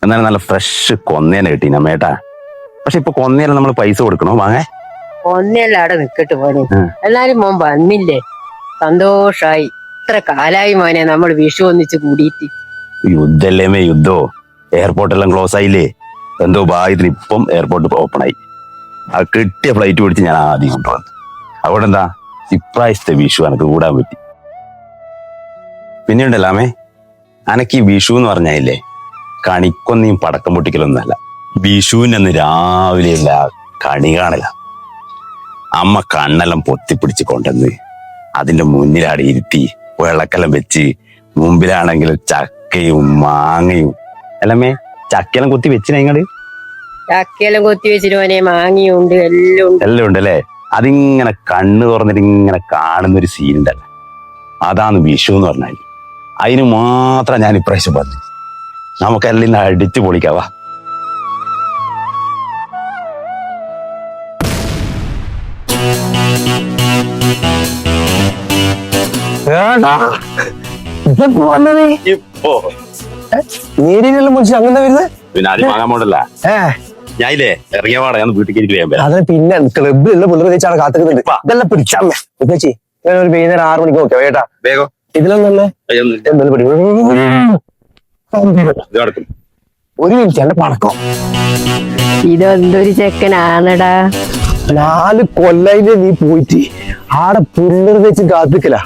എന്നാലും നല്ല ഫ്രഷ് കൊന്നേനെ കിട്ടി നമ്മേട്ടാ. പക്ഷെ ഇപ്പൊ കൊന്നേനെ നമ്മൾ പൈസ കൊടുക്കണോ വാങ്ങേ? കൊന്നേല അവിടെ നിക്കട്ട് പോനെ. എല്ലാരും മോൻ വന്നില്ലേ, സന്തോഷായി. ഇത്ര കാലായി മോനെ നമ്മൾ വിഷു ഒന്നിച്ച് കൂടിയിട്ട്. യുദ്ധല്ലേ യുദ്ധോ, എയർപോർട്ടെല്ലാം ക്ലോസ് ആയില്ലേ. എന്തോ ഭാഗ്യത്തിന് ഇപ്പം എയർപോർട്ട് ഓപ്പൺ ആയി. അത് കിട്ടിയ ഫ്ലൈറ്റ് പിടിച്ച് ഞാൻ ആദ്യം കൊണ്ടുവന്നു. അവിടെ എന്താ ഇപ്രാവശ്യത്തെ വിഷു എനക്ക് കൂടാൻ പറ്റി. പിന്നെ ഉണ്ടല്ലാമേ, അനക്ക് ഈ വിഷു എന്ന് പറഞ്ഞാലേ കണിക്കൊന്നും പടക്കം പൊട്ടിക്കലൊന്നല്ല. വിഷുവിനന്ന് രാവിലെയല്ല കണി കാണല. അമ്മ കണ്ണെല്ലാം പൊത്തിപ്പിടിച്ച് കൊണ്ടുവന്ന് അതിന്റെ മുന്നിലാടി ഇരുത്തി വിളക്കെല്ലാം വെച്ച്, മുമ്പിലാണെങ്കിൽ ചക്കയും മാങ്ങയും അല്ലമ്മേ. ചക്കയെല്ലാം കൊത്തി വെച്ചിന നിങ്ങള്? ചക്കയെല്ലാം കൊത്തി വെച്ചിട്ട് മോനെ, മാങ്ങയുണ്ട്, എല്ലാം ഉണ്ട് അല്ലേ. അതിങ്ങനെ കണ്ണ് തുറന്നിട്ട് ഇങ്ങനെ കാണുന്നൊരു സീൻ ഉണ്ടല്ലോ, അതാണ് വിഷു എന്ന് പറഞ്ഞാൽ. അതിന് മാത്രം ഞാൻ ഇപ്രാവശ്യം പറഞ്ഞു. നമുക്കെല്ലാം ഇന്ന് അടിച്ചു പൊളിക്കാവാ. ഇപ്പോ അങ്ങനെ വരുന്നത് പിന്നെ ആദ്യം വാങ്ങാൻ പോണ്ടല്ല. ഞാനില്ലേ ഇറങ്ങിയ പാടാ, ഞാൻ വീട്ടിൽ അതിന് പിന്നെ ക്ലബിലുള്ള പിള്ളേർ വെച്ചാണ് കാത്തുക്കുന്നുണ്ട്. ഇതെല്ലാം പിടിച്ചമ്മേ ചേച്ചി. ഒരു വൈകുന്നേരം 6 മണിക്ക് നോക്കാം വേട്ടാ. വേഗം ഇതിലൊന്നല്ലേ ഒരു മിനിറ്റ് എന്റെ പടക്കം. ഇതെന്തൊരു ചെക്കനാണടാ. 4 കൊല്ലായില്ലേ നീ പോയിട്ട് ആടെ പിള്ളേർ വെച്ച് കാത്തിക്കല.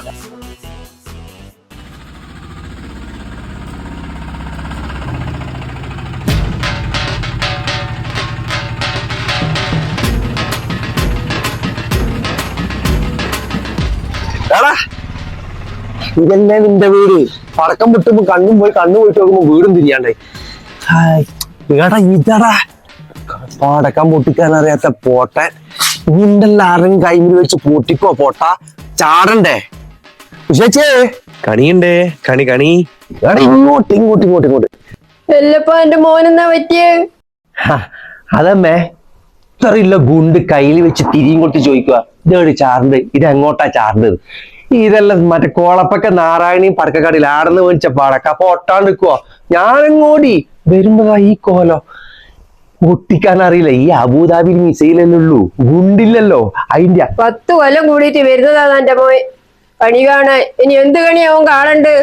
ഇതല്ലേ നിന്റെ വീട്? പടക്കം വിട്ടുമ്പോ കണ്ണും പോയി, കണ്ണു പോയിട്ട് നോക്കുമ്പോ വീടും തിരിയാണ്ടേ. ഏടാ ഇതാടാ പടക്കം പൊട്ടിക്കാൻ അറിയാത്ത പോട്ടൻ. നിന്റെ ആരെങ്കിലും കയ്യിൽ വെച്ച് പൊട്ടിക്കോ പോട്ട, ചാടണ്ടേ? വിശേഷേ കണിയുണ്ടേ, കണി കണി. ഇങ്ങോട്ട് ഇങ്ങോട്ട് ഇങ്ങോട്ട് ഇങ്ങോട്ട്. എല്ലപ്പോ എന്റെ മോനെന്നാ പറ്റിയ? അതമ്മേ ഇത്രയില്ല ഗുണ്ട് കയ്യിൽ വെച്ച് തിരിയും കൊടുത്ത് ചോദിക്കുക, ഇതേടി ചാർണ്ട്, ഇതെങ്ങോട്ടാ ചാർണ്ടത്? ഇതെല്ലാം മറ്റേ കോളപ്പൊക്കെ നാരായണിയും പടക്കക്കടയിൽ ആടന്ന് മേടിച്ച പടക്ക. അപ്പൊ ഒട്ടാണ്ട് നിൽക്കുവോ? ഞാനെങ്ങോടി വരുമ്പോ ഈ കോലോ ഒട്ടിക്കാൻ അറിയില്ല. ഈ അബുദാബിയിൽ മിസൈലല്ലേ ഉള്ളൂ, ഗുണ്ടില്ലല്ലോ. അതിന്റെ 10 കൊല്ലം കൂടിയിട്ട് വരുന്നതാണ് എന്റെ മോൻ കണി കാണാൻ. ഇനി എന്ത് കണിയാവും കാണണ്ട്?